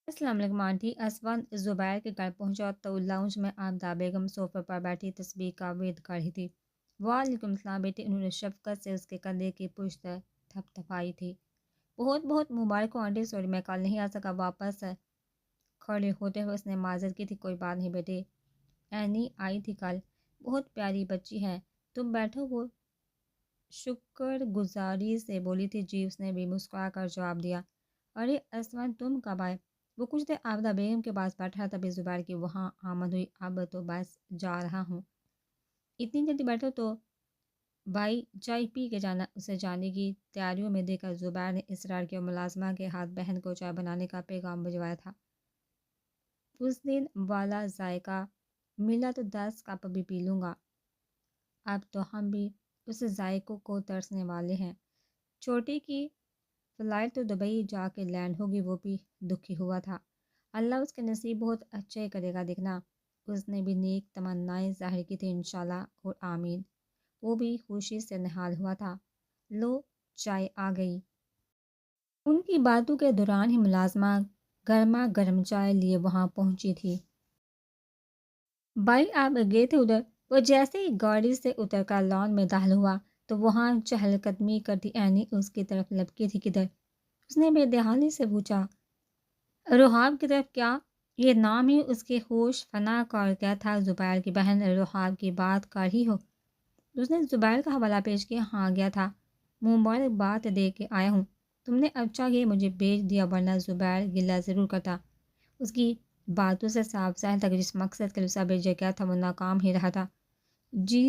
السلام علیکم آنٹی اسون زبیر کے گھر پہنچا تو لاؤنج میں آمدہ بیگم صوفے پر بیٹھی تسبیح کا ورد کر رہی تھی۔ وعلیکم السلام بیٹی، انہوں نے شفقت سے اس کے کندھے کی پشت تھپتھپائی تھی۔ بہت بہت مبارک ہو آنٹی، سوری میں کل نہیں آ سکا۔ واپس کھڑے ہوتے ہوئے اس نے معذرت کی تھی۔ کوئی بات نہیں بیٹے، اینی آئی تھی کل، بہت پیاری بچی ہے، تم بیٹھو۔ وہ شکر گزاری سے بولی تھی۔ جی، اس نے بھی مسکرا کر جواب دیا۔ ارے اسون تم کب آئے؟ وہ کچھ دیر آبدہ بیگم کے پاس بیٹھا تبھی زبیر کی وہاں آمد ہوئی۔ اب تو بس جا رہا ہوں۔ اتنی جلدی بیٹھو تو بھائی چائے پی کے جانا۔ اسے جانے کی تیاریوں میں دیکھ کر زبیر نے اصرار کیا۔ ملازمہ کے ہاتھ بہن کو چائے بنانے کا پیغام بھجوایا تھا۔ اس دن والا ذائقہ ملا تو 10 کپ بھی پی لوں گا۔ اب تو ہم بھی اس ذائقوں کو ترسنے والے ہیں۔ چھوٹی کی فلائٹ تو دبئی جا کے لینڈ ہوگی، وہ بھی دکھی ہوا تھا۔ اللہ اس کے نصیب بہت اچھے کرے گا دیکھنا۔ اس نے بھی نیک تمنائیں ظاہر کی تھی، انشاءاللہ اور آمین۔ وہ بھی خوشی سے نہال ہوا تھا۔ لو چائے آ گئی۔ ان کی باتوں کے دوران ہی ملازمہ گرما گرم چائے لیے وہاں پہنچی تھی۔ بھائی آپ گئے تھے ادھر؟ وہ جیسے ہی گاڑی سے اتر کر لان میں داخل ہوا تو وہاں چہل قدمی کرتی اینی اس کی طرف لپکی تھی۔ کدھر؟ اس نے بے دہانی سے پوچھا۔ روحاب کی طرف۔ کیا یہ نام ہی اس کے ہوش فنا کر گیا تھا؟ زبیر کی بہن روحاب کی بات کر ہی ہو؟ اس نے زبیر کا حوالہ پیش کیا۔ ہاں گیا تھا، مبارکباد دے کے آیا ہوں۔ تم نے اچھا یہ مجھے بھیج دیا، ورنہ زبیر گلہ ضرور کرتا۔ اس کی باتوں سے صاف ظاہر تھا کہ جس مقصد کے لیے اسے بھیجا گیا تھا وہ ناکام ہی رہا تھا۔ جی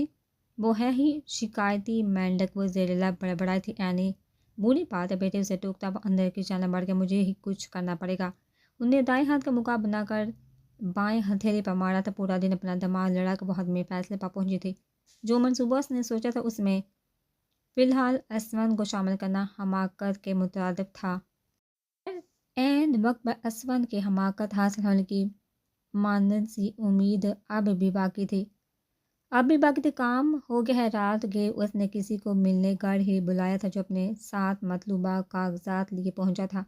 وہ ہے ہی شکایتی مینڈک، وہ زیر لب بڑبڑائی تھی اینی۔ بری بات ہے بیٹے، اسے ٹوکتا وہ اندر کی جانب بڑھ گیا۔ مجھے ہی کچھ کرنا پڑے گا۔ انہوں نے دائیں ہاتھ کا مکہ بنا کر بائیں ہتھیلی پر مارا تھا۔ پورا دن اپنا دماغ لڑا کر وہ حتمی فیصلے پر پہنچی تھی۔ جو منصوبہ اس نے سوچا تھا اس میں فی الحال اسون کو شامل کرنا حماقت کے مترادف تھا۔ عین وقت پر اسون کی حماقت حاصل ہونے کی مانند سی امید اب بھی باقی تھی۔ کام ہو گیا ہے۔ رات گئے اس نے کسی کو ملنے گھر ہی بلایا تھا جو اپنے ساتھ مطلوبہ کاغذات لیے پہنچا تھا۔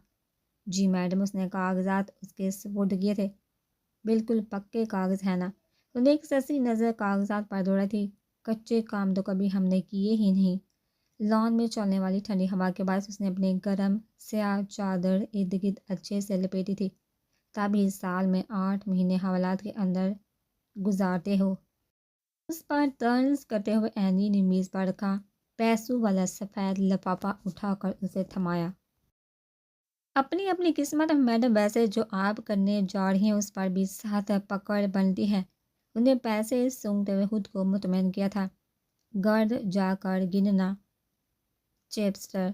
جی میڈم، اس نے کاغذات اس کے سپرد کیے تھے۔ بالکل پکے کاغذ ہے نا؟ انہوں نے ایک سسی نظر کاغذات پر دوڑا تھی۔ کچے کام تو کبھی ہم نے کیے ہی نہیں۔ لان میں چلنے والی ٹھنڈی ہوا کے باعث اس نے اپنے گرم سیاہ چادر ارد گرد اچھے سے لپیٹی تھی۔ تبھی سال میں 8 مہینے حوالات کے اندر گزارتے ہو۔ اس پر طنز کرتے ہوئے اینی نے میز پر رکھا پیسوں والا سفید لفافہ اٹھا کر اسے تھمایا۔ اپنی اپنی قسمت میڈم، ویسے جو آپ کرنے جا رہی ہیں اس پر بھی سخت پکڑ بنتی ہے۔ انہیں پیسے سونگتے ہوئے خود کو مطمئن کیا تھا۔ گرد جا کر گننا چیپسٹر۔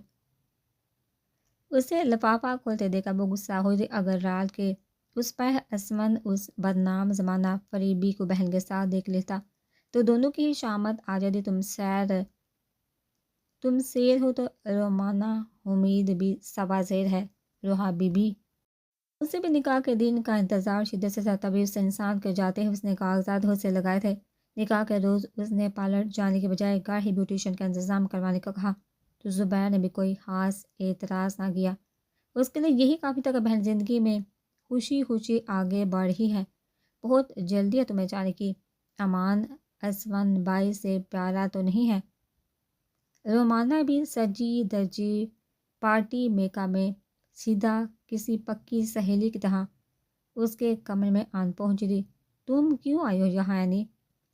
اسے لفافہ کھولتے دیکھا وہ غصہ ہوئی تھی۔ اگر رات کے اس پر اسون اس بدنام زمانہ فریبی کو بہن کے ساتھ دیکھ لیتا تو دونوں کی شامت آ جاتی۔ تم سیر ہو تو رومانہ امید بھی سوا زیر ہے۔ روحا بی بی، اسے بھی نکاح کے دن کا انتظار شدت سے تھا۔ تبھی اس انسان کے جاتے ہیں اس نے کاغذات ہاتھ سے لگائے تھے۔ نکاح کے روز اس نے پارلر جانے کے بجائے گھر ہی بیوٹیشین کا انتظام کروانے کو کہا تو زبیر نے بھی کوئی خاص اعتراض نہ کیا۔ اس کے لیے یہی کافی تھا کہ بہن زندگی میں خوشی خوشی آگے بڑھ رہی ہے۔ بہت جلدی ہے تمہیں جانے کی۔ امان اسون بھائی سے پیارا تو نہیں ہے؟ رومانہ بھی سجی دجی پارٹی میکا میں سیدھا کسی پکی سہیلی کی طرح اس کے کمرے میں آن پہنچی تھی۔ تم کیوں آئی ہو یہاں اینی؟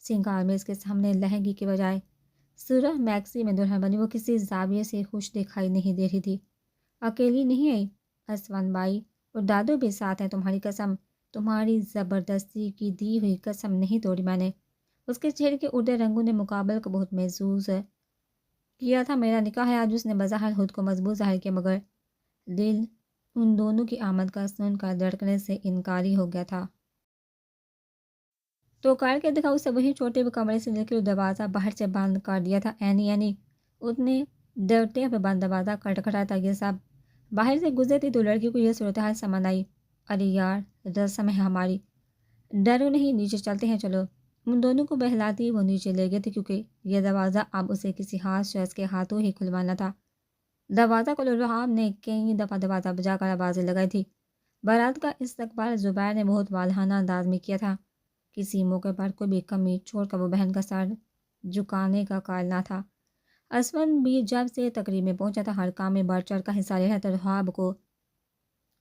سنگار میں اس کے سامنے لہنگی کے بجائے سرخ میکسی میں دلہن بنی وہ کسی زاویے سے خوش دکھائی نہیں دے رہی تھی۔ اکیلی نہیں آئی؟ اسون بھائی اور دادو بھی ساتھ ہیں۔ تمہاری قسم، تمہاری زبردستی کی دی ہوئی قسم نہیں توڑی میں نے۔ اس کے چہرے کے اڑتے رنگوں نے مقابل کو بہت محظوظ کیا تھا۔ میرا نکاح ہے آج، اس نے بظاہر خود کو مضبوط ظاہر کیا، مگر دل ان دونوں کی آمد کا سن کر دھڑکنے سے انکاری ہو گیا تھا۔ تو کر کے دکھا۔ اسے وہی چھوٹے ہوئے کمرے سے نکل کر دروازہ باہر سے بند کر دیا تھا۔ اینی اس نے ڈرتے ہوئے بند دروازہ کھٹکھٹایا تھا۔ یہ سب باہر سے گزرتی تو لڑکی کو یہ صورتحال سمجھ آئی۔ ارے یار، رسم ہے ہماری، ڈرو نہیں، نیچے چلتے ہیں چلو۔ ان دونوں کو بہلاتی وہ نیچے لے گئے تھے کیونکہ یہ دروازہ اب اسے کسی خاص شخص کے ہاتھوں ہی کھلوانا تھا۔ دروازہ کھولو، روحاب نے کئی دفعہ دروازہ بجا کر آوازیں لگائی تھی بارات کا استقبال زبیر نے بہت والہانہ انداز میں کیا تھا۔ کسی موقع پر کوئی بھی کمی چھوڑ کر وہ بہن کا سر جھکانے کا قائل نہ تھا۔ اسود بھی جب سے تقریب میں پہنچا تھا ہر کام میں بڑھ چڑھ کا حصہ لے رہا تھا۔ رحاب کو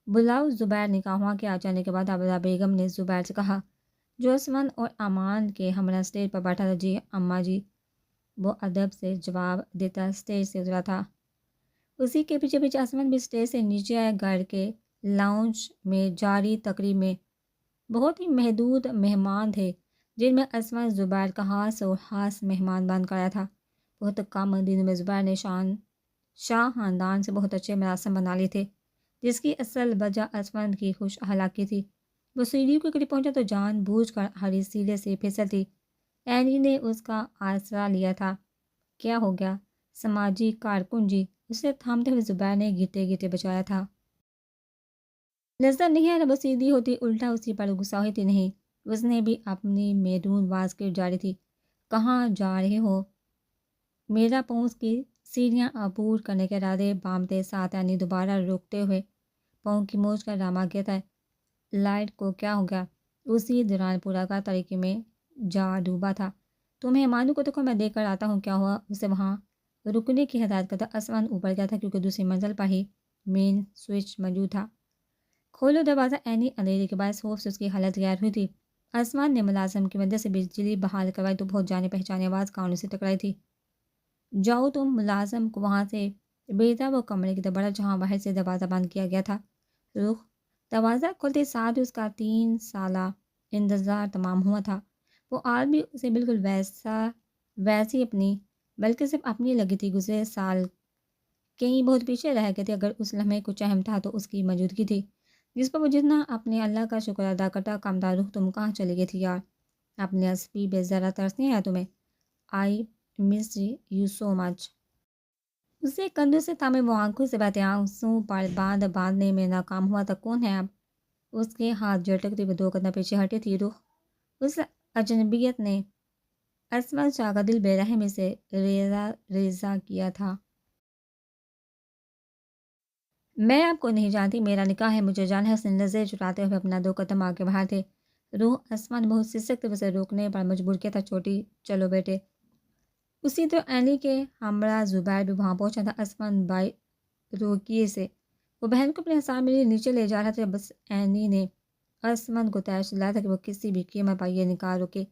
بلاؤ زبیر نے کہا۔ وہاں کے آ جانے کے بعد عابدہ بیگم نے زبیر سے کہا جو اسود اور امان کے ہمراہ اسٹیج پر بیٹھا تھا۔ جی اماں جی، وہ ادب سے جواب دیتا اسٹیج سے اترا تھا۔ اسی کے پیچھے پیچھے اسود بھی اسٹیج سے نیچے آئے۔ گھر کے لاؤنج میں جاری تقریب میں بہت ہی محدود مہمان تھے جن میں اسود زبیر کا خاص مہمان بن کر آیا تھا۔ بہت کم دنوں میں زبیر نے شاہ خاندان سے بہت اچھے مراسم بنا لیے تھے، جس کی اصل وجہ اسود کی خوش اخلاقی تھی۔ وہ سیڑھیوں کے قریب پہنچا تو جان بوجھ کر ہری سیڑھی سے پھسلتی۔ اینی نے اس کا آسرا لیا تھا۔ کیا ہو گیا سماجی کارکن جی، اسے تھامتے ہوئے زبیر نے گرتے گرتے بچایا تھا۔ نظر نہیں آ رہا وہ سیدھی ہوتی، الٹا اسی پر غصہ ہوتی نہیں۔ اس نے بھی اپنی میدون باز کی جاری تھی۔ کہاں جا رہے ہو؟ میرا پاؤں کی سیڑھیاں عبور کرنے کے ارادے بامتے ساتھ اینی دوبارہ روکتے ہوئے پاؤں کی موچ کا ڈرامہ کیا تھا۔ لائٹ کو کیا ہو گیا؟ اسی دوران پورا کا طریقے میں جا ڈوبا تھا۔ تمہیں مانو کو دیکھو، میں دیکھ کر آتا ہوں کیا ہوا۔ اسے وہاں رکنے کی ہدایت کرتا اسود اوپر گیا تھا کیونکہ دوسری منزل پر ہی مین سوئچ موجود تھا۔ کھولو دروازہ۔ اینی اندھیرے کے باعث خوف سے اس کی حالت غیر ہوئی تھی۔ اسود نے ملازم کی مدد سے بجلی بحال کروائی تو بہت جانے پہچانے آواز کانوں سے ٹکرائی تھی۔ جاؤ تم ملازم کو وہاں سے بھیجا۔ وہ کمرے کی طرف بڑھا جہاں باہر سے دروازہ بند کیا گیا تھا۔ رخ دروازہ کھولتے ساتھ اس کا 3 سالہ انتظار تمام ہوا تھا۔ وہ آج بھی اسے بالکل ویسی اپنی بلکہ صرف اپنی لگی تھی۔ گزرے سال کہیں بہت پیچھے رہ گئے تھے، اگر اس لمحے کچھ اہم تھا تو اس کی موجودگی تھی جس پر وہ جتنا اپنے اللہ کا شکر ادا کرتا کم تھا۔ رخ تم کہاں چلی گئی تھی یار؟ اپنے اسپی بے ذرا ترس نہیں آیا تمہیں؟ آئی مس یو سو مچ۔ اسے کندھوں سے تھامے وہ آنکھوں سے بہتے آنسوں پر باندھنے میں ناکام ہوا تھا۔ کون ہے اب؟ اس کے ہاتھ جھٹکتے ہوئے 2 قدم پیچھے ہٹی تھی رخ۔ اس اجنبیت نے اسود شاہ کا دل بے رحمی سے ریزہ کیا تھا۔ میں آپ کو نہیں جانتی، میرا نکاح ہے، مجھے جان ہے۔ اس نے نظر چٹاتے ہوئے اپنا 2 قدم آگے بڑھائے تھے۔ روح اسود بہت سسکتے اسے روکنے پر مجبور کیا تھا۔ چھوٹی چلو بیٹے۔ اسی طرح اینی کے ہمراہ زبیر بھی وہاں پہنچا تھا۔ اسود بائی روکیے سے وہ بہن کو اپنے حصار میں لیے نیچے لے جا رہا تھا۔ بس اینی نے اسود کو تیش دلایا تھا کہ وہ کسی بھی قیمت پر یہ نکاح روکے۔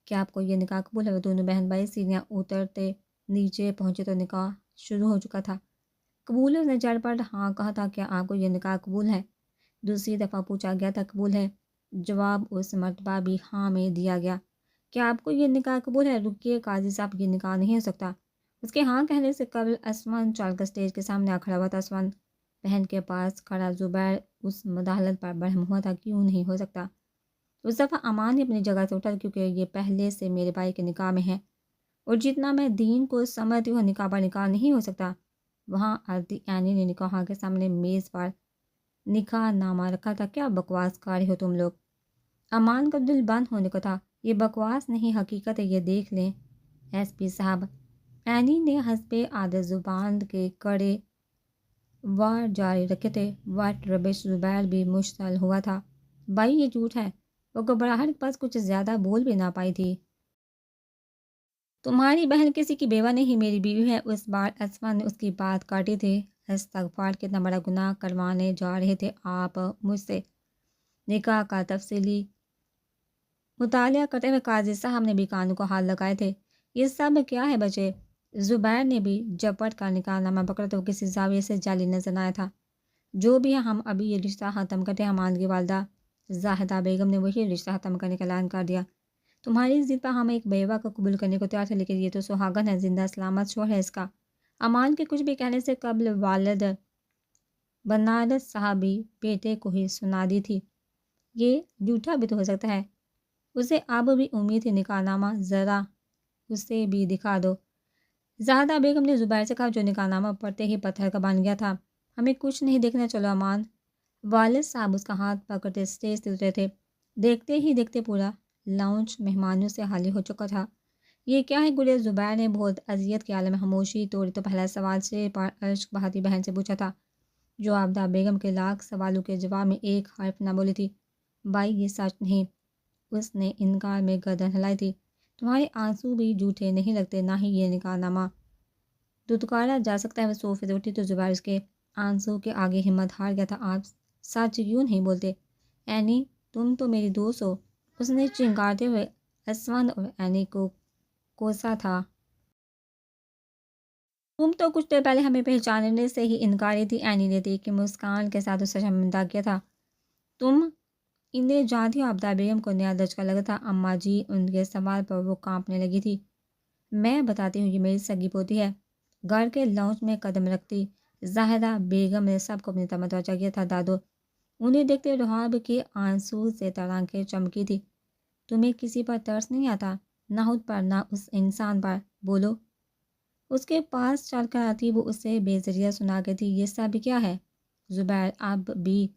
کیا آپ کو یہ نکاح قبول ہے؟ وہ دونوں بہن بھائی سیڑھیاں اترتے نیچے پہنچے تو نکاح شروع ہو چکا تھا۔ قبول ہے؟ اس نے جڑ پر ہاں کہا تھا۔ کیا آپ کو یہ نکاح قبول ہے؟ دوسری دفعہ پوچھا گیا تھا۔ قبول ہے؟ جواب اس مرتبہ بھی ہاں میں دیا گیا۔ کیا آپ کو یہ نکاح قبول ہے؟ رکیے قاضی صاحب، یہ نکاح نہیں ہو سکتا۔ اس کے ہاں کہنے سے قبل اسود چل کر اسٹیج کے سامنے آ کھڑا ہوا تھا۔ اسود بہن کے پاس کھڑا زبیر اس مداخلت پر برہم ہوا تھا۔ کیوں نہیں ہو سکتا؟ اس دفعہ امان نے اپنی جگہ سے اٹھا کیونکہ یہ پہلے سے میرے بھائی کے نکاح میں ہے اور جتنا میں دین کو سمجھتی ہوں نکاح پر نکاح نہیں ہو سکتا۔ وہاں آتی اینی نے نکاح کے سامنے میز پر نکاح نامہ رکھا تھا۔ کیا بکواس کر رہے ہو تم لوگ؟ امان کا دل بند ہونے کو تھا۔ یہ بکواس نہیں، حقیقت ہے، یہ دیکھ لیں ایس پی صاحب۔ اینی نے حسب عادت زبان کے کڑے وار جاری رکھے تھے۔ واٹ ربش۔ زبیر بھی مشتعل ہوا تھا۔ بھائی یہ جھوٹ ہے۔ وہ گھبراہٹ کے پاس کچھ زیادہ بول بھی نہ پائی تھی۔ تمہاری بہن کسی کی بیوہ نہیں، میری بیوی ہے۔ اس بار اسود نے اس کی بات کاٹی تھی۔ استغفار، کتنا بڑا گناہ کروانے جا رہے تھے آپ مجھ سے۔ نکاح کا تفصیلی مطالعہ کرتے ہوئے قاضی صاحب نے بھی کانوں کو ہاتھ لگائے تھے۔ یہ سب کیا ہے بچے؟ زبیر نے بھی جھپٹ کر نکاح نامہ پکڑا تو کسی زاویے سے جعلی نظر آیا تھا۔ جو بھی ہے، ہم ابھی یہ رشتہ ختم کرتے ہیں۔ امان کی والدہ زاہدہ بیگم نے وہی رشتہ ختم کرنے کا اعلان کر دیا۔ تمہاری ضد پر ہم ایک بیوہ کو قبول کرنے کو تیار تھے، لیکن یہ تو سہاگن ہے، زندہ سلامت شوہر ہے اس کا۔ امان کے کچھ بھی کہنے سے قبل والد بنارس صاحب بھی بیٹے کو ہی سنا دی تھی۔ یہ جھوٹا بھی تو ہو سکتا ہے۔ اسے اب بھی امید تھی۔ نکاح نامہ ذرا اسے بھی دکھا دو، زاہدہ بیگم نے زبیر سے کہا، جو نکاح نامہ پڑھتے ہی پتھر کا بن گیا تھا۔ ہمیں کچھ نہیں دیکھنا، چلو امان۔ والد صاحب اس کا ہاتھ پکڑتے اسٹیج سے اترے تھے۔ دیکھتے ہی دیکھتے پورا لاؤنج مہمانوں سے خالی ہو چکا تھا۔ یہ کیا ہے گریز؟ زبیر نے بہت اذیت کے عالم میں خاموشی توڑی تو پہلا سوال سے پر اشک بہاتی بہن سے پوچھا تھا۔ جو آبدہ بیگم کے لاکھ سوالوں کے جواب میں ایک حرف نہ بولی تھی۔ بھائی یہ سچ نہیں، اس نے انکار میں گردن ہلائی تھی۔ تمہارے آنسو بھی جھوٹے نہیں لگتے، نہ ہی یہ نکاح نامہ۔ دتکارا جا سکتا ہے۔ وہ صوفے سے اٹھی تو زبیر اس کے آنسو کے آگے ہمت ہار گیا تھا۔ آپ سچ کیوں نہیں بولتے؟ اینی تم تو میری دوست ہو، اس نے چنکارتے ہوئے اسفند اور اینی کو کوسا تھا۔ تم تو کچھ دیر پہلے ہمیں پہچاننے سے ہی انکاری تھی۔ اینی نے تیکھی مسکان کے ساتھ اسے شرمندہ کیا تھا۔ تم انہیں جانتی ہو؟ آبدہ بیگم کو نیا دھچکا لگا تھا۔ اماں جی، ان کے سوال پر وہ کانپنے لگی تھی۔ میں بتاتی ہوں، یہ میری سگی پوتی ہے۔ گھر کے لاؤنج میں قدم رکھتی زاہدہ بیگم نے سب کو اپنی طرف متوجہ کیا تھا۔ دادو انہیں دیکھتے رحاب کے آنسو سے تر آنکھیں چمکی تھی۔ تمہیں کسی پر ترس نہیں آتا؟ نہ خود پر، نہ اس انسان پر؟ بولو۔ اس کے پاس چل کر آتی وہ اسے بے ذریعہ سنا کے تھی۔ یہ سب کیا ہے؟ زبیر اب بھی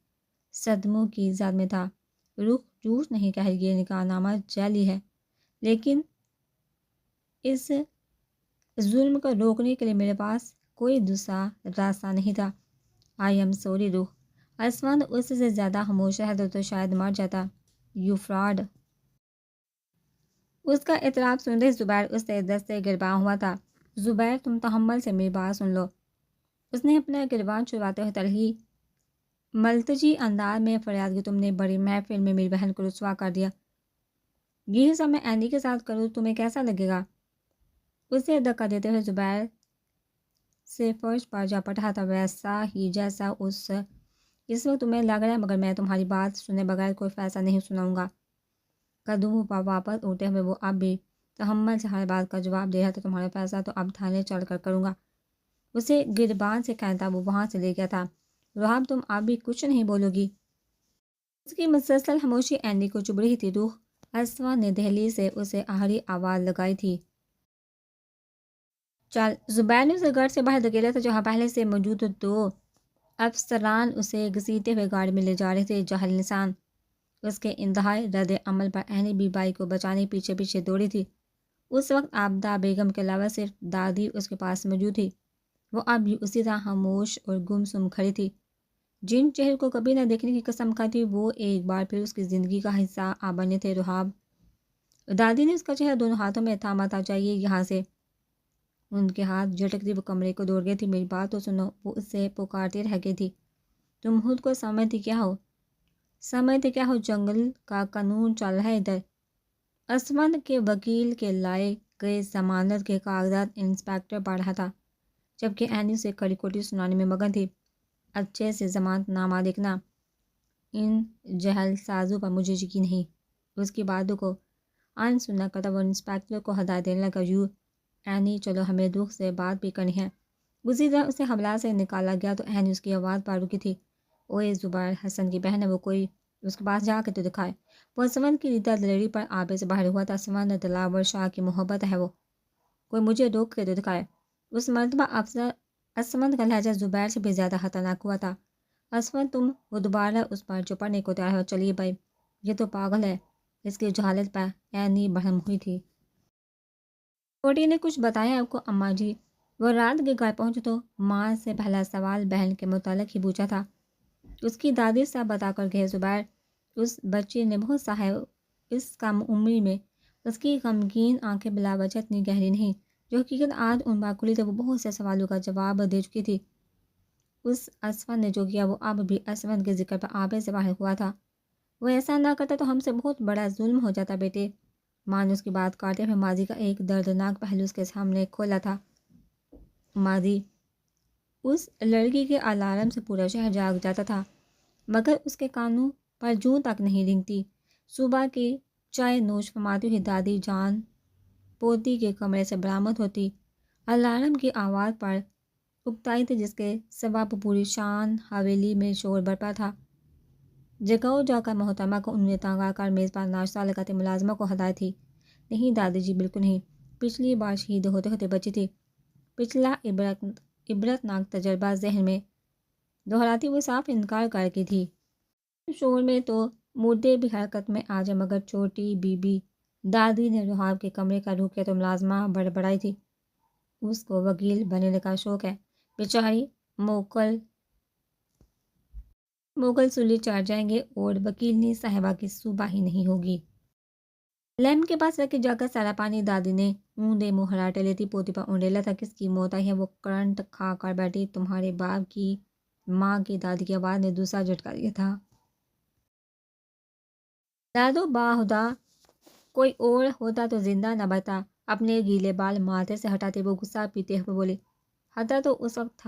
صدموں کی زد میں تھا۔ رخ جھوٹ نہیں کہہ رہی، یہ نکاح نامہ جعلی ہے، لیکن اس ظلم کو روکنے کے لیے میرے پاس کوئی دوسرا راستہ نہیں تھا۔ آئی ایم سوری روح۔ اسفند اس سے زیادہ خاموش رہتا تو شاید مر جاتا۔ You fraud. اس کا اعتراف سنتے زبیر اس سے دستے گرباں ہوا تھا۔ زبیر تم تحمل سے میری بات سن لو۔ اس نے اپنا گریبان چھڑواتے ہوئے تلخی ملتجی انداز میں فریاد کی، تم نے بڑی محفل میں میری بہن کو رسوا کر دیا۔ یہ سب میں اینی کے ساتھ کروں تمہیں کیسا لگے گا؟ اسے دھکا دیتے ہوئے زبیر سے فرش پر جا پڑا تھا، ویسا ہی جیسا اس وقت تمہیں لگ رہا ہے، مگر میں تمہاری بات سنے بغیر کوئی فیصلہ نہیں سناؤں گا۔ قدموں پر واپس اٹھتے ہوئے وہ اب بھی تحمل سے ہر بات کا جواب دے رہا تھا۔ تمہارا فیصلہ تو اب تھانے چل کر کروں گا۔ اسے گربان سے کہتا وہ وہاں سے لے گیا تھا۔ رحاب تم اب بھی کچھ نہیں بولو گی؟ اس کی مسلسل خاموشی اینی کو چبھ رہی تھی۔ روح اسفند نے دہلی سے اسے آخری آواز لگائی تھی، چل۔ زبیر نے اسے گھر سے باہر دھکیلا تھا، جہاں پہلے سے موجود دو افسران اسے گھسیٹتے ہوئے گاڑی میں لے جا رہے تھے۔ جاہل انسان۔ اس کے انتہائی رد عمل پر اینی بھی بائی کو بچانے پیچھے پیچھے دوڑی تھی۔ اس وقت آبدہ بیگم کے علاوہ صرف دادی اس کے پاس موجود تھی۔ وہ اب بھی اسی طرح خاموش اور گمسم کھڑی تھی۔ جن چہرے کو کبھی نہ دیکھنے کی قسم کھائی تھی، وہ ایک بار پھر اس کی زندگی کا حصہ آ بنے تھے۔ رحاب، دادی نے اس کا چہرہ دونوں ہاتھوں میں تھاما تھا۔ جائیے یہاں سے۔ ان کے ہاتھ جھٹکتے وہ کمرے کو دوڑ گئی تھی۔ میری بات تو سنو، وہ اس سے پکارتی رہ گئی تھی۔ تم خود کو سمجھتی کیا ہو؟ سمجھتے کیا ہو؟ جنگل کا قانون چل رہا ہے ادھر۔ اسفند کے وکیل کے لائے گئے ضمانت کے کاغذات انسپکٹر پڑھ رہا تھا، جبکہ اینی اسے کھڑی کھوٹی سنانے میں مگن تھی۔ اچھے سے ضمانت نامہ دیکھنا۔ ان جہل سازوں پر مجھے یقین نہیں۔ اس کی باتوں کو سننا کرتا وہ انسپکٹر کو ہدایت دینے لگا، یو اینی چلو، ہمیں دکھ سے بات بھی کرنی ہے۔ اسی طرح اسے حوالہ سے نکالا گیا تو اینی اس کی آواز پر رکی تھی۔ اوے زبیر حسن کی بہن ہے وہ، کوئی اس کے پاس جا کے تو دکھائے۔ وہ اسفند کی ریتا دلیری پر آبے سے باہر ہوا تھا۔ اسفند دلاور شاہ کی محبت ہے وہ، کوئی مجھے روک کے تو دکھائے۔ اس مرتبہ افسر اسفند کا لہجہ زبیر سے بھی زیادہ خطرناک ہوا تھا۔ اسفند تم، وہ دوبارہ اس پر چپڑنے کو تیار ہوا، چلیے بھائی، یہ تو پاگل ہے۔ اس کی جہالت پر اینی برہم ہوئی تھی۔ چھوٹی نے کچھ بتایا آپ کو؟ اماں جی، وہ رات کے گھر پہنچے تو ماں سے پہلا سوال بہن کے متعلق ہی پوچھا تھا۔ اس کی دادی سب بتا کر گئے۔ زبیر، اس بچے نے بہت سا ہے، اس کم عمری میں اس کی غمگین آنکھیں بلا وجہ اتنی گہری نہیں۔ جو حقیقت آج ان پر کھلی تھی، وہ بہت سے سوالوں کا جواب دے چکی تھی۔ اس اسفند نے جو کیا وہ اب بھی اسفند کے ذکر پر آبے سے باہر ہوا تھا۔ وہ ایسا نہ کرتا تو ہم سے بہت بڑا ظلم ہو جاتا بیٹے۔ ماں نے اس کی بات کاٹتے ہوئے ماضی کا ایک دردناک پہلو اس کے سامنے کھولا تھا۔ ماضی، اس لڑکی کے الارم سے پورا شہر جاگ جاتا تھا، مگر اس کے کانوں پر جوں تک نہیں رینگتی۔ صبح کی چائے نوش فرماتی ہوئی دادی جان پوتی کے کمرے سے برآمد ہوتی، الارم کی آواز پر اکتائی تھی، جس کے سبب پوری شان حویلی میں شور برپا تھا۔ جگاؤ جا کر محترمہ کو انہیں تانگا کر میز پر ناشتہ لگاتے ملازمہ کو ہدایت تھی۔ نہیں دادی جی، بالکل نہیں، پچھلی بار شہید ہوتے ہوتے بچی تھی۔ پچھلا عبرتناک تجربہ ذہن میں دہراتی وہ صاف انکار کر کی تھی۔ شور میں تو مردے بھی حرکت میں آ جائے، مگر چھوٹی بی بی دادی نے رحاب کے کمرے کا رخ کیا تو ملازمہ بڑبڑائی تھی، اس کو وکیل بننے کا شوق ہے، بیچاری موکل مغل سلی چڑھ جائیں گے اور وکیلنی صاحبہ کی صوبہ ہی نہیں ہوگی۔ لیمپ کے پاس رکھ کے جا کر سارا پانی دادی نے اونڈے منہ ہراٹے لیتی پوتی پر اونڈیلا تھا، کس کی موت آئی ہے؟ وہ کرنٹ کھا کر بیٹھی، تمہارے باپ کی ماں کی دادی کی آواز نے دوسرا جھٹکا دیا تھا۔ دادو باہدا کوئی اور ہوتا تو زندہ نہ بچتا، اپنے گیلے بال ماتھے سے ہٹاتے وہ غصہ پیتے ہوئے بولے۔ ہتا تو اس وقت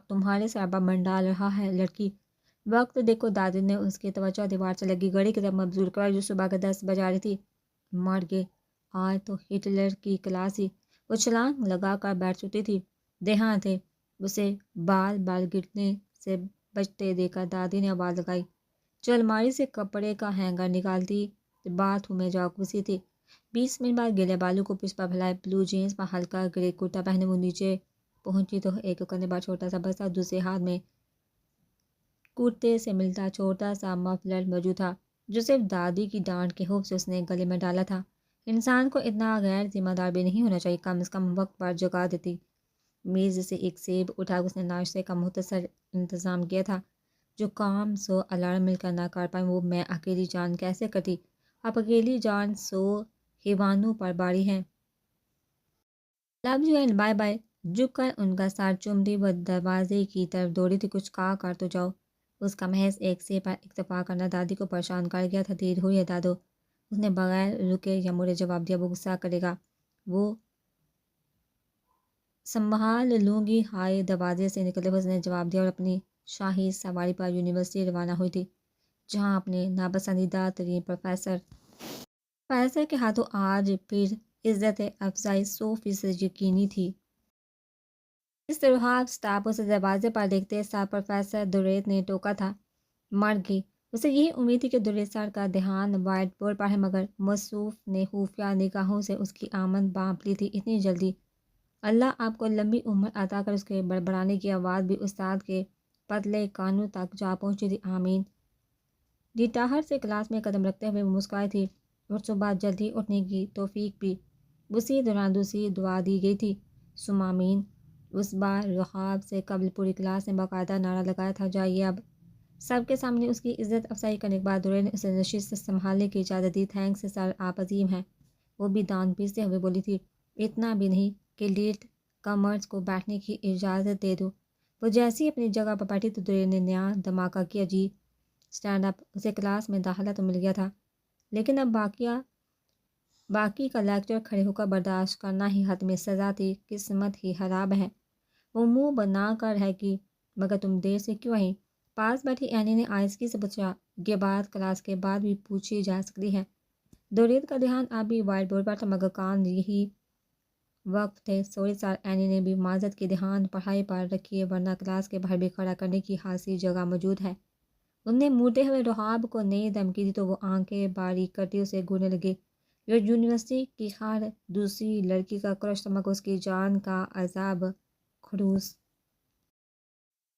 تمہارے سر پر منڈال رہا ہے لڑکی، وقت دیکھو۔ دادی نے اس کی توجہ دیوار سے لگی گھڑی کی طرف مبذول کرائی جو صبح کے 10 بجا رہی تھی۔ مر گئے، آج تو ہٹلر کی کلاس ہی۔ وہ چھلانگ لگا کر بیٹھ چکی تھی، دیہاں تھے۔ اسے بال بال گرنے سے بچتے دیکھ کر دادی نے آواز لگائی۔ جو الماری سے کپڑے کا ہینگر نکالتی باتھ روم میں جا گھسی تھی۔ 20 منٹ بعد گیلے بالوں کو پچ پر پھیلائے، بلو جینس پر ہلکا گرے کرتا پہنے وہ نیچے پہنچی تو ایک کندھے پر چھوٹا سا بستا، دوسرے ہاتھ میں کرتے سے ملتا چھوٹا سا مفلر موجود تھا جو صرف دادی کی ڈانٹ کے خوف سے اس نے گلے میں ڈالا تھا۔ انسان کو اتنا غیر ذمہ دار بھی نہیں ہونا چاہیے، کم از کم وقت پر جگا دیتی۔ میز سے ایک سیب اٹھا اس نے ناشتے کا مختصر انتظام کیا تھا۔ جو کام 100 الارم مل کر نہ کر پائیں وہ میں اکیلی جان کیسے کرتی؟ اب اکیلی جان 100 حیوانوں پر باری ہے۔ Love you and bye bye. جھک کر ان کا سر چومتی وہ دروازے کی طرف دوڑی تھی۔ کچھ کہا کر تو جاؤ۔ اس کا محض ایک سیب پر اکتفا کرنا دادی کو پریشان کر گیا تھا۔ دیر ہوئی ہے دادو، اس نے بغیر رکے یا مڑے جواب دیا۔ وہ غصہ کرے گا، وہ سنبھال لوں گی۔ ہائے دروازے سے نکلتے ہوئے اس نے جواب دیا اور اپنی شاہی سواری پر یونیورسٹی روانہ ہوئی تھی، جہاں اپنے ناپسندیدہ ترین پروفیسر کے ہاتھوں آج پھر عزت افزائی 100% یقینی تھی۔ اس طرح سٹاپ اسے دروازے پر دیکھتے سا پروفیسر دوریت نے ٹوکا تھا۔ مر گئی۔ اسے یہی امید تھی کہ دوریت سر کا دھیان وائٹ بورڈ پر ہے، مگر موصوف نے خفیہ نگاہوں سے اس کی آمد بھانپ لی تھی۔ اتنی جلدی؟ اللہ آپ کو لمبی عمر عطا کر۔ اس کے بڑبڑانے کی آواز بھی استاد کے پتلے کانوں تک جا پہنچی تھی۔ آمین۔ ڈٹاہٹ سے کلاس میں قدم رکھتے ہوئے وہ مسکرائی تھی، اور صبح جلدی اٹھنے کی توفیق بھی۔ اسی دوران دوسری دعا دی گئی تھی، ثم آمین۔ اس بار رحاب سے قبل پوری کلاس نے باقاعدہ نعرہ لگایا تھا، جائیے اب۔ سب کے سامنے اس کی عزت افزائی کرنے کے بعد دوریت نے اسے نشست سنبھالنے کی اجازت دی۔ تھینکس سر، آپ عظیم ہیں۔ وہ بھی دانت پیستے ہوئے بولی تھی، اتنا بھی نہیں کہ لیٹ کمرز کو بیٹھنے کی اجازت دے دو۔ وہ جیسی اپنی جگہ پر بیٹھی تو دوریت نے نیا دھماکہ کیا، جی اسٹینڈ اپ۔ اسے کلاس میں داخلہ تو مل گیا تھا، لیکن اب باقی کا لیکچر کھڑے ہو کر برداشت کرنا ہی حتمی سزا تھی۔ قسمت ہی خراب ہے، وہ منہ بنا کر ہے کہ مگر تم دیر سے کیوں آئی؟ پاس بیٹھی اینی نے آہستگی سے پوچھا، یہ بات کلاس کے بعد بھی پوچھی جا سکتی ہے۔ دوریت کا دھیان اب بھی وائٹ بورڈ پر تھا، مگر کان یہی وقت تھے۔ سوری سر، اینی نے بھی معذرت کی، دھیان پڑھائی پر رکھیے ورنہ کلاس کے باہر بھی کھڑا کرنے کی خاصی جگہ موجود ہے۔ ان نے مڑتے ہوئے رحاب کو نئی دھمکی دی تو وہ آنکھیں باریک کرتی اسے گھورنے لگی۔ یونیورسٹی کی خیر، دوسری لڑکی کا کرش تھا، مگر اس کی جان کا عذاب خروس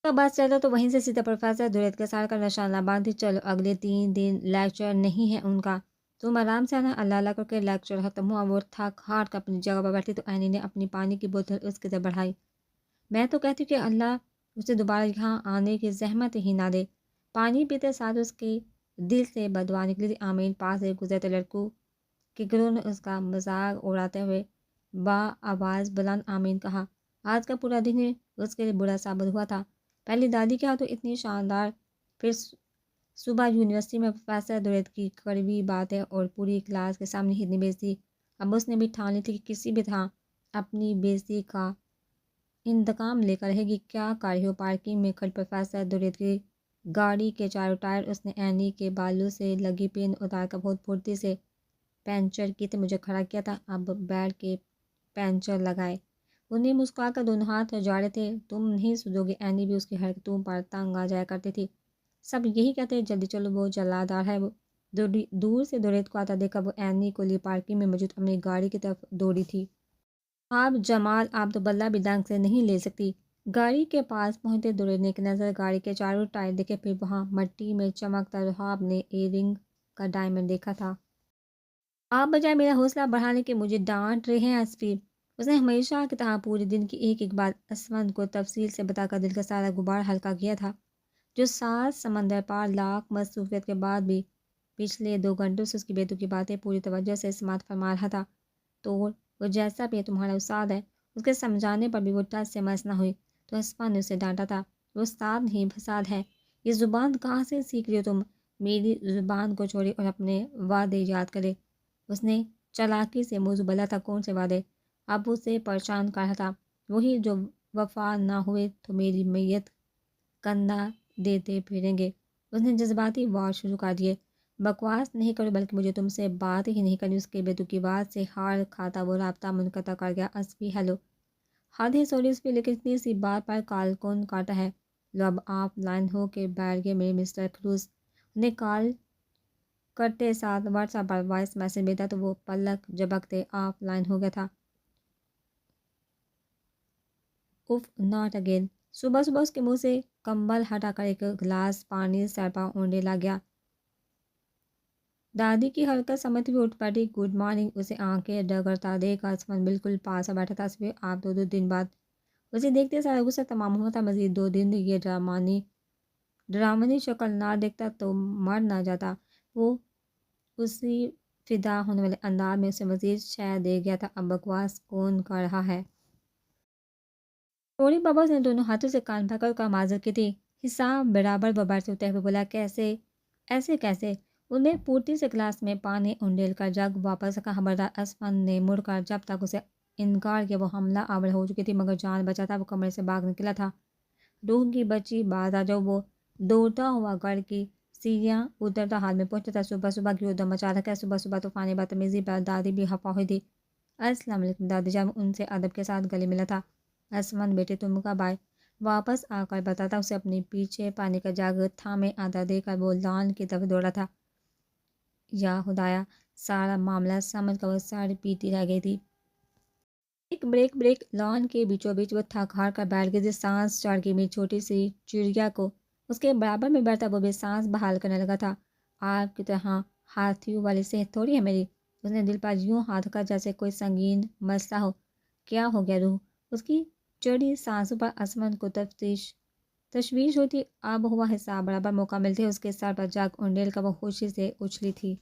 کا بات چلتا تو وہیں سے سیدھا پروفیسر دوریت کے سر کا نشانہ باندھتی، چلو اگلے 3 دن لیکچر نہیں ہے ان کا، تم آرام سے آنا۔ اللہ اللہ کر کے لیکچر ختم ہوا، وہ تھک ہار کر اپنی جگہ پر بیٹھی تو اینی نے اپنی پانی کی بوتل اس کی طرف بڑھائی۔ میں تو کہتی ہوں کہ اللہ اسے دوبارہ یہاں آنے کی زحمت ہی نہ دے۔ پانی پیتے ساتھ اس کے دل سے بددعا نکلی تھی۔ آمین۔ پاس سے گزرتے لڑکوں کے گروہ نے اس کا مذاق اڑاتے ہوئے با آواز بلند آمین کہا۔ آج کا پورا دن ہی اس کے لیے برا ثابت ہوا تھا، پہلی دادی کے ہاتھوں اتنی شاندار، پھر صبح یونیورسٹی میں پروفیسر دوریت کی کڑوی باتیں اور پوری کلاس کے سامنے اتنی بےعزتی۔ اب اس نے بھی ٹھان لی تھی کہ کسی بھی طرح اپنی بےعزتی کا انتقام لے کر رہے گی۔ کیا کر رہی ہو؟ پارکنگ میں کھڑی پروفیسر دوریت کی گاڑی کے چاروں ٹائر اس نے اینی کے بالوں سے لگی پن اتار کر بہت پھرتی سے پنچر کی تھی۔ مجھے کھڑا کیا تھا، اب بیٹھ کے پنچر لگائے۔ انہیں مسکرا کر دونوں ہاتھ جاڑے تھے۔ تم نہیں سدھرو گے؟ اینی بھی اس کی حرکتوں پر تنگ آ جایا کرتی تھی۔ سب یہی کہتے، جلدی چلو، وہ جلادار ہے۔ وہ دور سے دوریت کو آتا دیکھا وہ اینی کو لیے پارکنگ میں موجود اپنی گاڑی کی طرف دوڑی تھی۔ آپ جمال، آپ تو بلہ بھی ڈنگ سے نہیں لے سکتی۔ گاڑی کے پاس پہنچتے دوریت نے ایک نظر گاڑی کے چاروں ٹائر دیکھے، پھر وہاں مٹی میں چمکتا رحاب نے ایئر رنگ کا ڈائمنڈ دیکھا تھا۔ آپ بجائے میرا حوصلہ بڑھانے کے مجھے ڈانٹ رہے ہیں اسفی۔ اس نے ہمیشہ کی طرح پورے دن کی ایک ایک بات اسفند کو تفصیل سے بتا کر دل کا سارا غبار ہلکا کیا تھا جو 7 سمندر پار لاکھ مصروفیت کے بعد بھی پچھلے 2 گھنٹوں سے اس کی بیتو کی باتیں پوری توجہ سے سماعت فرما رہا تھا۔ تو وہ جیسا بھی تمہارا استاد ہے، اس کے سمجھانے پر بھی وہ ٹس سے مس نہ ہوئی تو اسما نے اسے ڈانٹا تھا، وہ استاد نہیں فساد ہے۔ یہ زبان کہاں سے سیکھ رہی ہو تم؟ میری زبان کو چھوڑے اور اپنے وعدے یاد کرے۔ اس نے چالاکی سے موضوع بدلا تھا۔ کون سے وعدے؟ اب اسے پریشان کر رہا تھا، وہی جو وفا نہ ہوئے تو میری میت کندھا دیتے پھریں گے۔ اس نے جذباتی وار شروع کر دیے۔ بکواس نہیں کرو، بلکہ مجھے تم سے بات ہی نہیں کرنی۔ اس کے بیتوکی بات سے ہار کھاتا وہ رابطہ منقطع کر گیا۔ اسفی ہیلو، حد ہے سوری اسفی، لیکن اتنی سی بات پر کال کون کاٹا ہے؟ لو اب آپ لائن ہو کے بیٹھ گئے میرے مسٹر کروز نے کال کرتے ساتھ واٹس ایپ پر وائس میسج بھیجا تو وہ پلک جھپکتے آف لائن ہو گیا تھا۔ If not again. صبح صبح اس کے منہ سے کمبل ہٹا کر ایک گلاس پانی سر پر اونڈے لا گیا۔ دادی کی حرکت سمجھتی ہوئی اٹھ پڑی۔ Good morning. اسے آنکھیں ڈگرتا دیکھ اسمن بالکل پاس بیٹھا تھا۔ اسفی آپ 2 دن بعد اسے دیکھتے سارا غصہ تمام ہوا تھا۔ مزید 2 دن یہ ڈرامانی شکل نہ دیکھتا تو مر نہ جاتا۔ وہ اسی فدا ہونے والے انداز میں اسے مزید شے دے گیا تھا۔ اب بکواس کون کر رہا ہے؟ سوری بابا، اس نے دونوں ہاتھوں سے کان پکڑ کر معذرت کی تھی۔ حساب برابر ببر سے اٹھتے ہوئے بولا، کیسے ایسے کیسے؟ انہوں نے پوٹی سے گلاس میں پانی انڈیل کر جگ واپس رکھا۔ خبردار، اسفن نے مڑ کر جب تک اسے انکار کیا وہ حملہ آور ہو چکی تھی، مگر جان بچا تھا۔ وہ کمرے سے باغ نکلا تھا۔ روح کی بچی باز آ جاؤ۔ وہ دوڑتا ہوا گھر کی سیڑھیاں اترتا حال میں پہنچتا تھا۔ صبح صبح کی ادھم مچا رکھا ہے۔ صبح صبح طوفانی بدتمیزی پر دادی بھی خفا ہوئی تھی۔ السلام علیکم دادی جان، ان سے ادب کے ساتھ گلے ملا تھا۔ اسمن بیٹے تم کب آئے؟ واپس آ کر بتاتا۔ اسے اپنے پیچھے پانی کا جگ تھامے آتا دیکھ کر وہ لان کی طرف دوڑا تھا۔ یا خدایا، سارا معاملہ سمجھ کر وہ سر پیٹی رہ گئی تھی۔ ایک بریک لان کے بیچوں بیچ وہ تھک ہار کر بیٹھ گئی تھی۔ سانس چڑھ گئی۔ میری چھوٹی سی چڑیا کو اس کے برابر میں بیٹھا وہ بھی سانس بحال کرنے لگا تھا۔ آپ کی طرح ہاتھیوں والی صحت تھوڑی ہے میری۔ اس نے دل پر یوں ہاتھ رکھا جیسے کوئی سنگین مسئلہ ہو۔ کیا ہو گیا روح؟ اس کی چڑھی سانسوں پر اسمن کو تشویش ہوتی۔ اب ہوا حساب برابر موقع ملتے اس کے سر پر جگ انڈیل کر وہ خوشی سے اچھلی تھی۔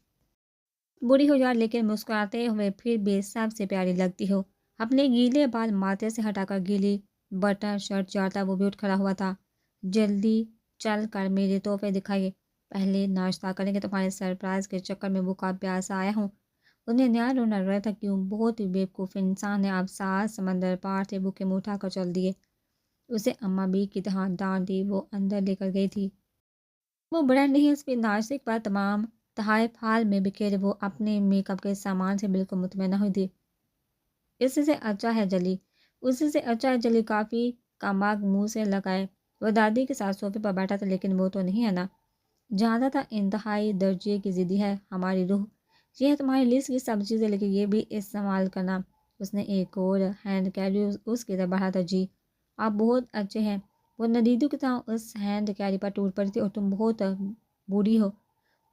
بری ہو یار، لیکن مسکراتے ہوئے پھر بھی سب سے پیاری لگتی ہو۔ اپنے گیلے بال ماتھے سے ہٹا کر گیلی بٹن شرٹ جاڑتا وہ بھی اٹھ کھڑا ہوا تھا۔ جلدی چل کر میرے تحفے دکھائیے، پہلے ناشتہ کریں گے۔ تمہارے سرپرائز کے چکر میں بھوکا پیاسا آیا ہوں۔ انہیں نیا رونا رہا تھا، کیوں بہت ہی بیوقوف انسان ہے۔ آپ 7 سمندر پار سے بھوکے منہ اٹھا کر چل دیے۔ اسے اماں بھی کی طرح ڈانٹ دی۔ وہ اندر لے کر گئی تھی۔ وہ بڑا نہیں، اس پہ ناشتے کے بعد تمام تحائف حال میں بکھیرے وہ اپنے میک اپ کے سامان سے بالکل مطمئن نہ ہوئی تھی۔ اس سے اچھا ہے جلی کافی کا مگ منہ سے لگائے۔ وہ دادی کے ساتھ صوفے پر بیٹھا تھا، لیکن وہ تو نہیں ہے نا؟ جانتا تھا انتہائی درجے کی ضدی ہے ہماری روح۔ یہ ہے تمہاری لسٹ کی سب چیزیں، لیکن یہ بھی استعمال کرنا۔ اس نے ایک اور ہینڈ کیری اس کی طرف بڑھا تھا۔ جی آپ بہت اچھے ہیں۔ وہ ندیدو کی طرح اس ہینڈ کیری پر ٹوٹ پڑی تھی۔ اور تم بہت بوڑھی ہو،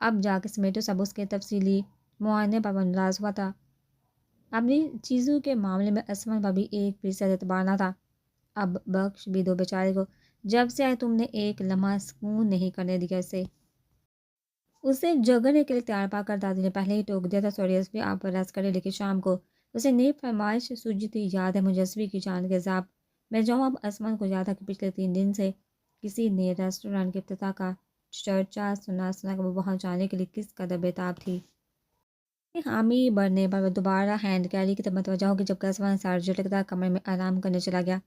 اب جا کے سمیٹو سب۔ اس کے تفصیلی معائنے پر وہ ناراض ہوا تھا۔ اپنی چیزوں کے معاملے میں اسمن پر بھی 1% اعتبار نہ تھا۔ اب بخش بھی دو بیچارے کو، جب سے آئے تم نے ایک لمحہ سکون نہیں کرنے دیا اسے جگڑنے کے لیے تیار پا کر دادی نے پہلے ہی ٹوک دیا تھا۔ سوری اسفی، آپ ریسٹ کریں، لیکن شام کو اسے نئی فرمائش سوجتی۔ یاد ہے مجھے اسفی کی جان کے عذاب میں جاؤں؟ اب اسمن کو یاد تھا کہ پچھلے 3 دن سے کسی نے ریسٹورانٹ کے افتتاح کا چرچا سنا کہ وہ وہاں جانے کے لیے کس قدر بےتاب تھی۔ حامی بڑھنے پر وہ دوبارہ ہینڈ کیری کی طرف متوجہ ہو گئی، جبکہ اسمن سر جھٹکتا کمرے میں آرام کرنے چلا گیا۔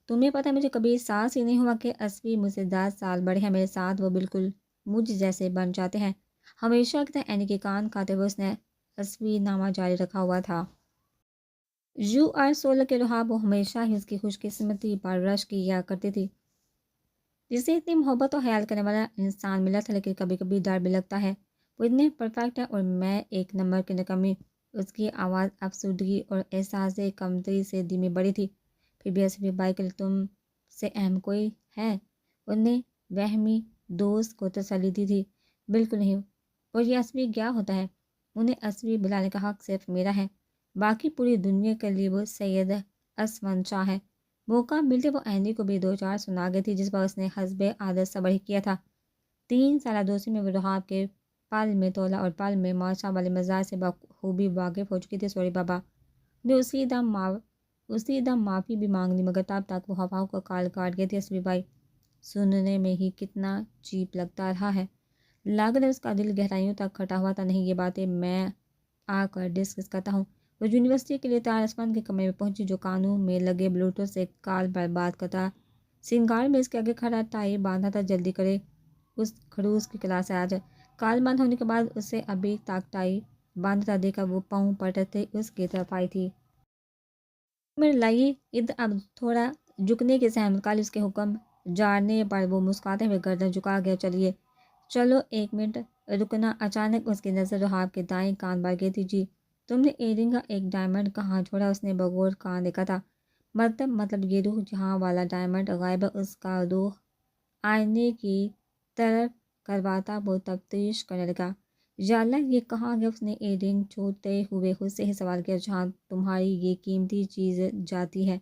تمہیں پتہ ہے مجھے کبھی احساس ہی نہیں ہوا کہ اسفی مجھ سے 10 سال بڑے ہیں۔ میرے ساتھ وہ بالکل مجھ جیسے بن جاتے ہیں۔ ہمیشہ کی طرح اینی کے کان کھاتے ہوئے اس نے اسفی نامہ جاری رکھا ہوا تھا۔ یو آر سو لکی رہاب۔ وہ ہمیشہ ہی اس کی خوش قسمتی پر رشک کیا کرتی تھی، جسے اتنی محبت اور خیال کرنے والا انسان ملا تھا، لیکن کبھی کبھی ڈر بھی لگتا ہے۔ وہ اتنے پرفیکٹ ہے اور میں 1 نمبر کی نکمی۔ اس کی آواز افسردگی اور احساس کمتری سے دھیمی بڑی تھی۔ پھر بھی اسفی بائی کے لیے تم سے اہم کوئی ہے؟ ان نے وہمی دوست کو تسلی دی تھی۔ بالکل نہیں۔ اور یہ اسفی کیا ہوتا ہے؟ انہیں اسفی بلانے کا حق صرف میرا ہے، باقی پوری دنیا کے لیے وہ سید اسمن شاہ ہے۔ موقع ملتے وہ اینی کو بھی 2-4 سنا گئی تھی، جس پر اس نے حسب عادت صبر ہی کیا تھا۔ 3 سالہ دوستی میں وہ رحاب کے پل میں تولا اور پل میں ماشا والے مزاج سے بخوبی واقف ہو چکی تھی. سوری بابا نے اسی دم معافی بھی مانگ لی، مگر تب تک وہ ہواؤں کا کال کاٹ گئی تھی. اسبی بھائی سننے میں ہی کتنا چیپ لگتا رہا ہے. لاگر اس کا دل گہرائیوں تک کھٹا ہوا تھا. نہیں، یہ باتیں میں آ کر ڈسکس کرتا ہوں. وہ یونیورسٹی کے لیے تیار اسفند کے کمرے میں پہنچی، جو کانوں میں لگے بلوٹوتھ سے کال پر بات کرتا. سنگار میں اس کے آگے کھڑا ٹائی باندھا تھا. جلدی کرے، اس خروس کی کلاس ہے آج. کال بند ہونے کے بعد اسے ابھی تک ٹائی باندھتا دیکھا وہ پاؤں پٹکتے اس کی طرف آئی تھی. میرے لائیے اب تھوڑا جھکنے کی سہمت کال اس کے حکم جارنے پر وہ مسکراتے ہوئے گردن جھکا گیا. چلو 1 منٹ رکنا. اچانک اس کی نظر رحاب کے دائیں کان پر گئی تھی. جی. تم نے ایئر رنگ کا ایک ڈائمنڈ کہاں چھوڑا؟ اس نے بغور کان دیکھا تھا. مطلب یہ روح جہاں والا ڈائمنڈ غائب ہے. اس کا روح آئینے کی طرف کرواتا وہ تفتیش کرنے لگا. یا اللہ، یہ کہاں گیا؟ اس نے ایئر رنگ چھوڑتے ہوئے خود سے ہی سوال کیا. جہاں تمہاری یہ قیمتی چیز جاتی ہے.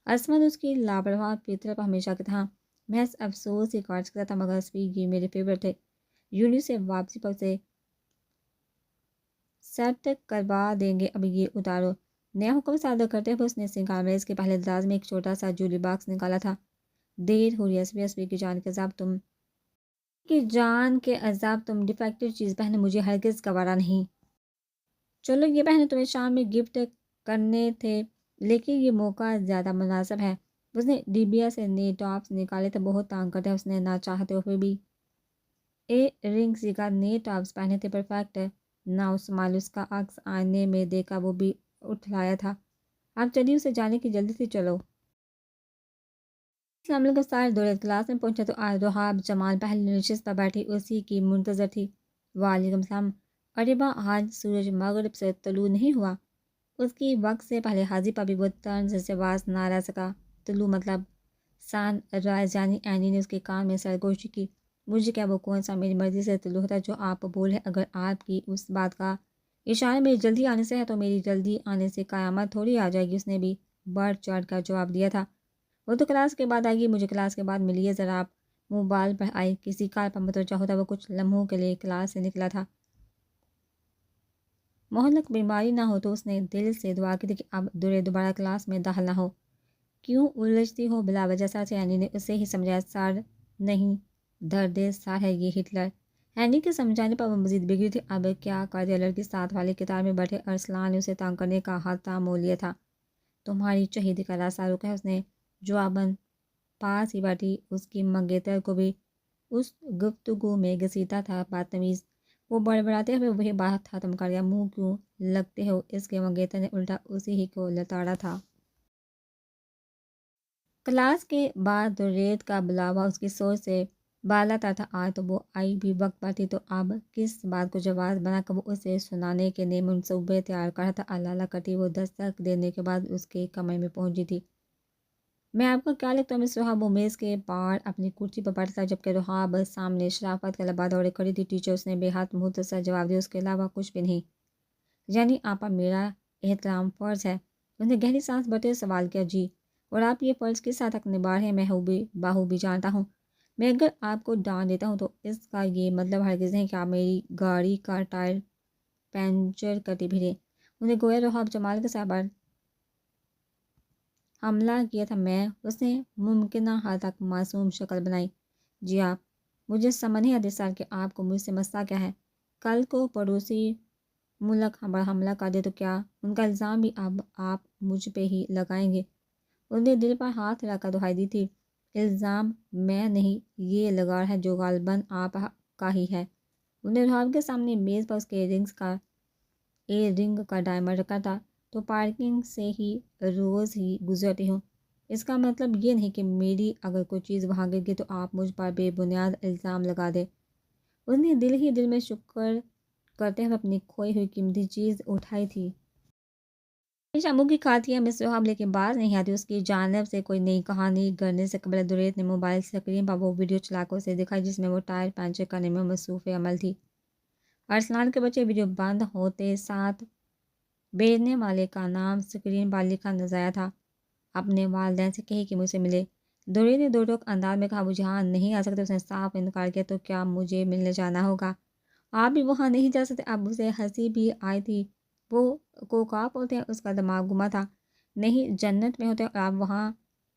عصمت اس کی لاپرواہ فطرت پر ہمیشہ کی طرح محض افسوس ہی کاٹ سکتا تھا. مگر اسپی یہ میرے فیورٹ تھے. یونی سے واپسی پر اسے سیٹ کروا دیں گے. ابھی یہ اتارو. نیا حکم صادر کرتے ہوئے اس نے سنگار میز کے پہلے دراز میں ایک چھوٹا سا جولی باکس نکالا تھا. دیر ہو رہی ہے اسپی کی جان کے عذاب تم ڈیفیکٹو چیز پہنے مجھے ہرگز گوارا نہیں. چلو یہ پہنے تمہیں شام میں گفٹ کرنے تھے، لیکن یہ موقع زیادہ مناسب ہے. اس نے ڈیبیا سے نئے ٹاپس نکالے تھے. بہت تانگ کرتے ہیں. اس نے نہ چاہتے ہوئے بھی رنگ سیکھا. نئے ٹاپس پہنے تھے. پرفیکٹ. نہ اس مالوس کا عکس آئینے میں دیکھا وہ بھی اٹھلایا تھا. اب چلیے، اسے جانے کی جلدی تھی. چلو. السلام علیکم. سارے دورے کلاس میں پہنچے تو رحاب جمال پہلی نشست پر بیٹھی اسی کی منتظر تھی. وعلیکم السلام. ارے واہ، آج سورج مغرب سے طلوع نہیں ہوا؟ اس کی وقت سے پہلے حاضری پر بھی وہ طنز سے باز نہ رہ سکا. طلوع مطلب سن رائز یعنی اینی نے اس کے کان میں سرگوشی کی. مجھے کیا، وہ کون سا میری مرضی سے طلوع ہوتا ہے جو آپ بول ہے؟ اگر آپ کی اس بات کا اشارہ میری جلدی آنے سے ہے تو میری جلدی آنے سے قیامت تھوڑی آ جائے گی. اس نے بھی بڑھ چڑھ کر جواب دیا تھا. وہ تو کلاس کے بعد آئے گی. مجھے کلاس کے بعد ملیے ذرا. آپ موبائل پر آئی کسی کار پر متوجہ ہوتا. وہ کچھ لمحوں کے لیے کلاس سے نکلا تھا. مہلک بیماری نہ ہو تو اس نے دل سے دعا کی تھی کہ اب دوبارہ کلاس میں داخل نہ ہو. کیوں الجھتی ہو بلا وجہ؟ سے اینی نے اسے ہی سمجھایا. سر نہیں، درد سر ہے یہ ہٹلر. اینی کے سمجھانے پر وہ مزید بگڑی تھی. اب کیا کر دیا؟ لڑکی ساتھ والے قطار میں بیٹھے ارسلان نے اسے تنگ کرنے کا ہاتھ مول لیا تھا. تمہاری چہیدی کا راستہ روکا ہے. اس نے جواباً پاس ہی بیٹھی اس کی منگیتر کو بھی اس گفتگو میں گھسیٹا تھا. بدتمیز. وہ بڑبڑاتے ہوئے وہی بات ختم کر دیا. منہ کیوں لگتے ہو؟ اس کے منگیتر نے الٹا اسی ہی کو لتاڑا تھا. کلاس کے بعد ریت کا بلاوا اس کی سوچ سے بالا تر تھا. آج تو وہ آئی بھی وقت پر تھی. تو اب کس بات کو جواز بنا کر وہ اسے سنانے کے نئے منصوبے تیار کر رہا تھا. اللہ کرتی وہ دستک دینے کے بعد اس کے کمرے میں پہنچی تھی. میں آپ کو کیا لگتا ہوں مس رحاب؟ وہ میز کے پار اپنی کرسی پر بیٹھا تھا جبکہ رحاب سامنے شرافت کا لبا دوڑے کھڑی تھی. ٹیچر، اس نے بے حد مختصر جواب دیا. اس کے علاوہ کچھ بھی نہیں. یعنی آپ پر میرا احترام فرض ہے؟ اس نے گہری سانس بھرتے سوال کیا. جی. اور آپ یہ فرض کس حد تک نبھا رہے ہیں میں بہوبی جانتا ہوں. میں اگر آپ کو ڈانٹ دیتا ہوں تو اس کا یہ مطلب ہرگز نہیں کہ آپ میری گاڑی کا ٹائر پنچر کرتے پھریں. انہیں گویا رحاب جمال کے سر پر حملہ کیا تھا. میں اس نے ممکنہ حد تک معصوم شکل بنائی. جی آپ، مجھے سمجھ نہیں آتی سر کہ آپ کو مجھ سے مسئلہ کیا ہے. کل کو پڑوسی ملک حملہ کر دے تو کیا ان کا الزام بھی اب آپ مجھ پہ ہی لگائیں گے؟ اس نے دل پر ہاتھ رکھ کر دہائی دی تھی. الزام میں نہیں، یہ لگار ہے جو غالباً آپ کا ہی ہے. انہوں نے رحاب کے سامنے میز پر اس کے ایئر رنگ کا ڈائمنڈ رکھا تھا. تو پارکنگ سے ہی روز ہی گزرتی ہوں. اس کا مطلب یہ نہیں کہ میری اگر کوئی چیز وہاں گر گئی تو آپ مجھ پر بے بنیاد الزام لگا دیں. اس نے دل ہی دل میں شکر کرتے ہوئے اپنی کھوئی ہوئی قیمتی چیز اٹھائی تھی. شاموں کی کھاتی ہے مس رحاب، لیکن باز نہیں آتی. اس کی جانب سے کوئی نئی کہانی گڑنے سے قبل دوریت نے موبائل اسکرین پر وہ ویڈیو چلا کر اسے دکھائی جس میں وہ ٹائر پنچر کرنے میں مصروف عمل تھی. ارسلان کے بچے ویڈیو بند ہوتے ساتھ بھیجنے والے کا نام اسکرین پر لکھا نظر آیا تھا. اپنے والدین سے کہے کہ مجھ سے ملے. دوری نے دو ٹوک انداز میں کہا، مجھے یہاں نہیں آ سکتے۔ اس نے صاف انکار کیا، تو کیا مجھے ملنے جانا ہوگا؟ آپ بھی وہاں نہیں جا سکتے۔ اب اسے ہنسی بھی آئی تھی۔ وہ کوکاپ ہوتے ہیں، اس کا دماغ گما تھا۔ نہیں، جنت میں ہوتے اور آپ وہاں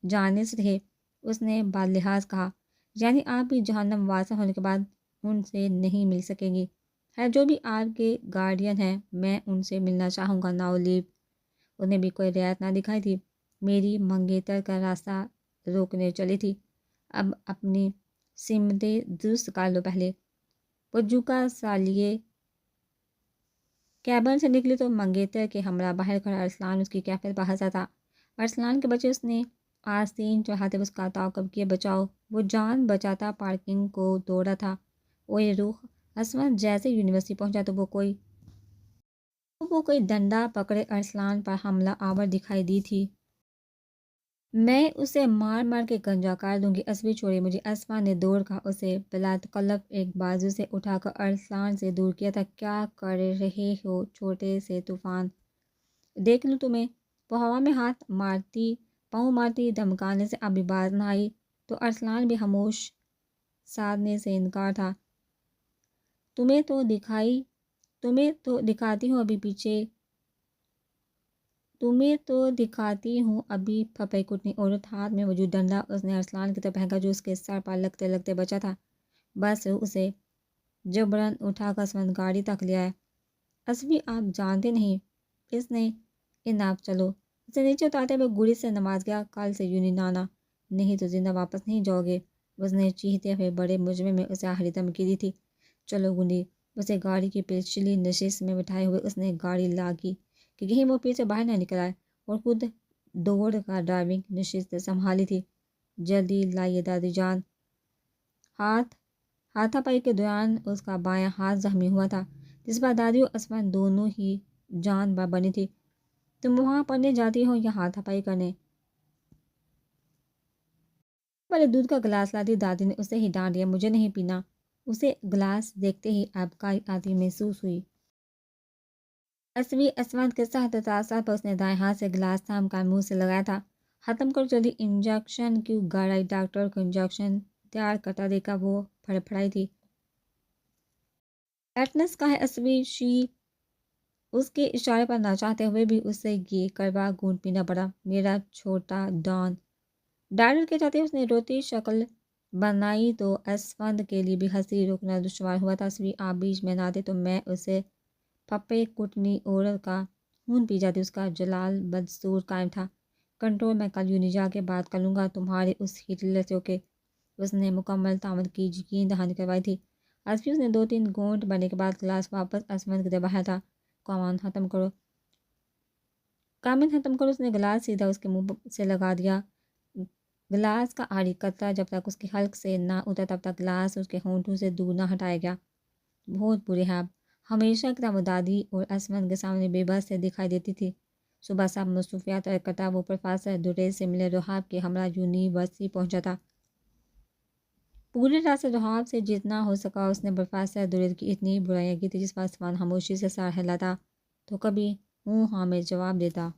جانے سے تھے۔ اس نے بعد لحاظ کہا، یعنی آپ بھی جہنم واسع ہونے کے بعد ان سے نہیں مل سکیں گی؟ ہے جو بھی آپ کے گارڈین ہیں، میں ان سے ملنا چاہوں گا۔ ناؤ لیو۔ انہیں بھی کوئی رعایت نہ دکھائی تھی۔ میری منگیتر کا راستہ روکنے چلی تھی۔ اب اپنی سمتیں درست کر لو پہلے۔ پجو کا سالیے کیبن سے نکلی تو منگیتر کے ہمراہ باہر کھڑا ارسلان اس کی کیفیت پر ہنسا تھا۔ ارسلان کے بچے اس نے آستین چڑھاتے اس کا تعاقب کیا، بچاؤ۔ وہ جان بچاتا پارکنگ کو دوڑا تھا۔ اوئے روح، اسود جیسے یونیورسٹی پہنچا تو وہ کوئی ڈنڈا پکڑے ارسلان پر حملہ آور دکھائی دی تھی۔ میں اسے مار مار کے گنجا کر دوں گی، عصبی چھوڑی مجھے۔ اسود نے دوڑ کر اسے بلادقلب ایک بازو سے اٹھا کر ارسلان سے دور کیا تھا۔ کیا کر رہے ہو چھوٹے سے طوفان؟ دیکھ لوں تمہیں۔ وہ ہوا میں ہاتھ مارتی پاؤں مارتی دھمکانے سے ابھی باز نہ آئی تو ارسلان بھی خاموش سادنے سے انکار تھا۔ تمہیں تو دکھاتی ہوں ابھی پیچھے، تمہیں تو دکھاتی ہوں ابھی پھپھے کٹنی عورت۔ ہاتھ میں موجود ڈنڈا اس نے ارسلان کی طرف پھینکا جو اس کے سر پر لگتے لگتے بچا تھا۔ بس اسے جبراً اٹھا کر اسود گاڑی تک لے آیا۔ عصبی، آپ جانتے نہیں، اس نے اناب چلو۔ اسے نیچے اتارتے ہوئے گوڑی سے نواز گیا، کل سے یوں نہیں آنا، نہیں تو زندہ واپس نہیں جاؤ گے۔ اس نے چیختے ہوئے بڑے مجمع میں اسے آخری دھمکی دی تھی۔ چلو گنڈی۔ اسے گاڑی کی پچھلی نشست میں بٹھائے ہوئے اس نے گاڑی لاگی کہ کہیں وہ پیر سے باہر نہ نکل آئے، اور خود دوڑ کر ڈرائیونگ نشست سنبھالی تھی۔ جلدی لائیے دادی جان۔ ہاتھا پائی کے دوران اس کا بایاں ہاتھ زخمی ہوا تھا، جس پر دادی اور اسود دونوں ہی جان بر بنی تھی۔ تم وہاں پڑھنے جاتی ہو یا ہاتھا پائی کرنے؟ والے دودھ کا گلاس لا دی۔ دادی نے اسے ہی ڈانٹ دیا، مجھے نہیں پینا۔ اسے گلاس دیکھتے ہی ابکائی آتی محسوس ہوئی۔ عصبی، اسود کے سخت تاثرات پر اس نے دائیں ہاتھ سے گلاس تھام کر منہ سے لگایا تھا۔ ختم کرو جلدی، انجیکشن کیوں گھر آئی؟ ڈاکٹر کو انجیکشن تیار کرتا دیکھا وہ پھڑپھڑائی تھی۔ ٹیٹنس کا ہے عصبی شی۔ اس کے اشارے پر نہ چاہتے ہوئے بھی اسے یہ کڑوا گھونٹ پینا پڑا۔ میرا چھوٹا ڈان۔ ڈاکٹر کے چاہتے اس نے روتی شکل بنائی تو اسود کے لیے بھی ہنسی روکنا دشوار ہوا تھا۔ عصبی، آپ بیچ میں نہ آتے تو میں اسے پھپھے کٹنی عورت کا خون پی جاتی۔ اس کا جلال بدستور قائم تھا۔ کنٹرول، میں کل یونی جا کے بات کر لوں گا تمہارے اس ہٹلر سے، اوکے؟ اس نے مکمل تعمد کی یقین دہانی کروائی تھی۔ عصبی، اس نے 2-3 گھونٹ بھرنے کے بعد گلاس واپس اسود کی طرف بڑھایا تھا۔ کامن ختم کرو۔ اس نے گلاس سیدھا اس کے منہ سے لگا دیا۔ گلاس کا آخری قطرہ جب تک اس کے حلق سے نہ اترا تب تک گلاس اس کے ہونٹوں سے دور نہ ہٹایا گیا۔ بہت برے ہیں آپ۔ ہمیشہ کی طرح وہ دادی اور اسود کے سامنے بے بس سے دکھائی دیتی تھی۔ صبح سب مصروفیات طے کرتا وہ پروفیسر دوریل سے ملے رحاب کے ہمراہ یونیورسٹی پہنچا تھا۔ پورے راستے رحاب سے جتنا ہو سکا اس نے پروفیسر دوریل کی اتنی برائیاں کی تھی جس پر اسود خاموشی سے سر ہلاتا تو کبھی ہوں ہاں میں جواب دیتا۔